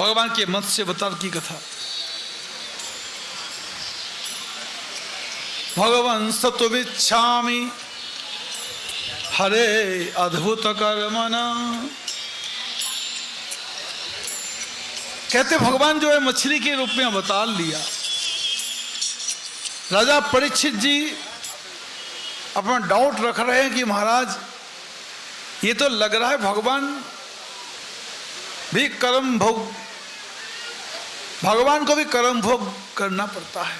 भगवान के मत्स्य अवतार की कथा। भगवान सत्विच्छामि हरे अद्भुत कर्मणा। कहते भगवान जो है मछली के रूप में अवतार लिया। राजा परीक्षित जी अपना डाउट रख रहे हैं कि महाराज ये तो लग रहा है भगवान भी कर्म भोग, भगवान को भी कर्म भोग करना पड़ता है।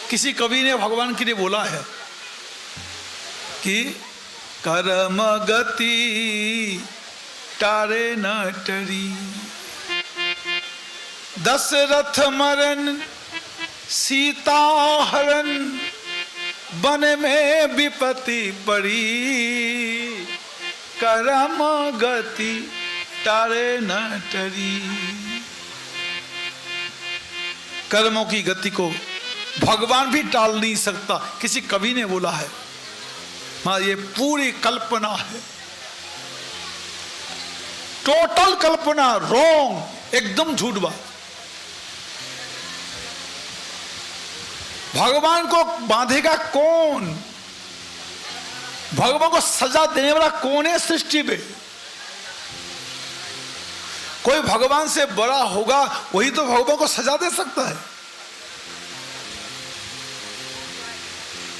किसी कवि ने भगवान के लिए बोला है कि कर्म गति टारे न टरी, दशरथ मरण सीता हरण, वन में विपत्ति पड़ी, कर्म गति टारे न टरी। कर्मों की गति को भगवान भी टाल नहीं सकता, किसी कवि ने बोला है। हाँ, ये पूरी कल्पना है, टोटल कल्पना, रॉन्ग, एकदम झूठ बात। भगवान को बांधेगा कौन? भगवान को सजा देने वाला कौन है सृष्टि में? कोई भगवान से बड़ा होगा वही तो भगवान को सजा दे सकता है।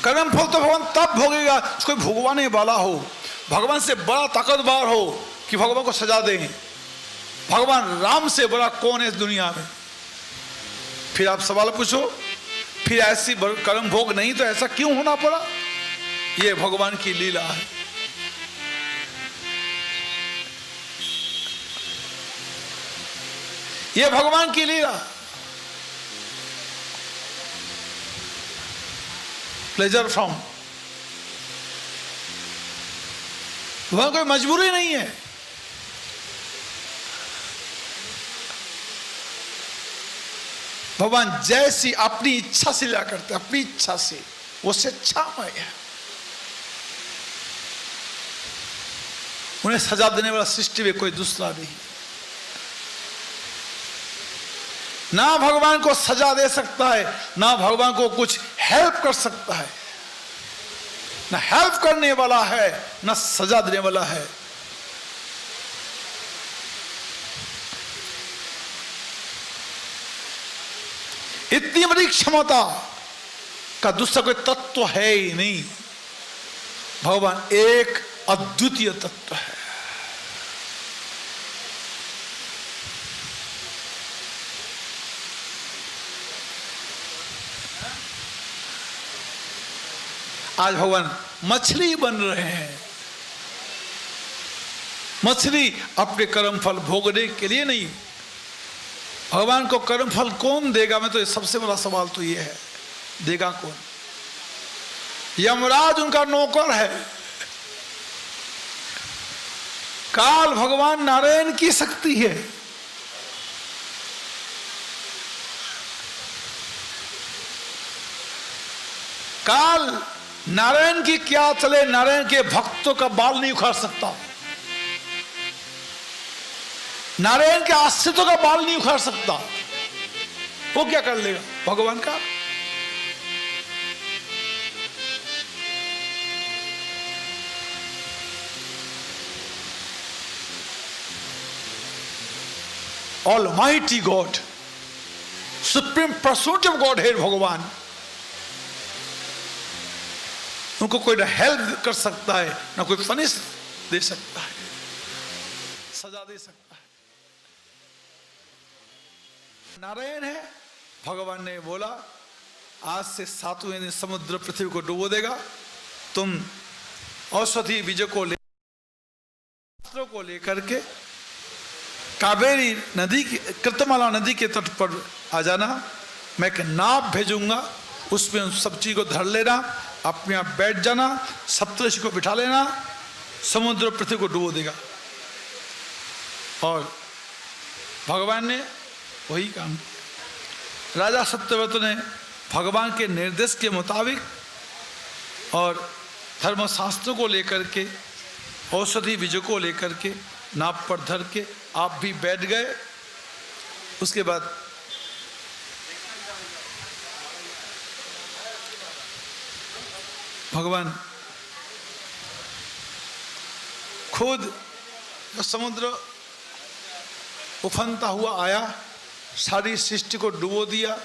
कर्म फल तो भगवान तब भोगेगा कोई भोगवाने वाला हो, भगवान से बड़ा ताकतवर हो कि भगवान को सजा दें। भगवान राम से बड़ा कौन है इस दुनिया में? फिर आप सवाल पूछो, फिर ऐसी कर्म भोग नहीं तो ऐसा क्यों होना पड़ा? ये भगवान की लीला है। ये भगवान की लीला। प्लेजर फ्रॉम, वहां कोई मजबूरी नहीं है। भगवान जैसी अपनी इच्छा से लीला करते, अपनी इच्छा से, वो स्वेच्छामय है। उन्हें सजा देने वाला सृष्टि में कोई दूसरा नहीं। ना भगवान को सजा दे सकता है, ना भगवान को कुछ हेल्प कर सकता है। ना हेल्प करने वाला है, ना सजा देने वाला है। इतनी बड़ी क्षमता का दूसरा कोई तत्व है ही नहीं। भगवान एक अद्वितीय तत्व है। आज भगवान मछली बन रहे हैं। मछली अपने कर्म फल भोगने के लिए नहीं। भगवान को कर्म फल कौन देगा? मैं तो सबसे बड़ा सवाल तो ये है, देगा कौन? यमराज उनका नौकर है। काल भगवान नारायण की शक्ति है। काल नारायण की क्या चले, नारायण के भक्तों का बाल नहीं उखाड़ सकता। नारायण के आश्रितों का बाल नहीं उखाड़ सकता। वो क्या कर लेगा भगवान का? Almighty God, Supreme Personality of God है भगवान। उनको कोई ना हेल्प कर सकता है, ना कोई पनिश दे सकता है, सजा दे सकता है। नारायण है। भगवान ने बोला आज से 7वें दिन समुद्र पृथ्वी को डुबो देगा। तुम औषधि बीजों को लेकर के कावेरी नदी की, कृतमाला नदी के तट पर आ जाना। मैं एक नाव भेजूंगा, उसमें उन सब चीज को धर लेना, अपने आप बैठ जाना, सप्तऋषि को बिठा लेना, समुद्र पृथ्वी को डुबो देगा। और भगवान ने वही काम किया। राजा सत्यव्रत ने भगवान के निर्देश के मुताबिक और धर्मशास्त्रों को लेकर के, औषधि बीजों को लेकर के नाव पर धर के आप भी बैठ गए। उसके बाद भगवान खुद समुद्र उफनता हुआ आया, सारी सृष्टि को डुबो दिया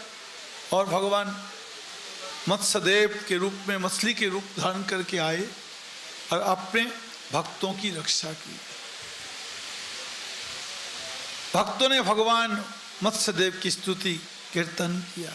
और भगवान मत्स्यदेव के रूप में मछली के रूप धारण करके आए और अपने भक्तों की रक्षा की। भक्तों ने भगवान मत्स्यदेव की स्तुति कीर्तन किया।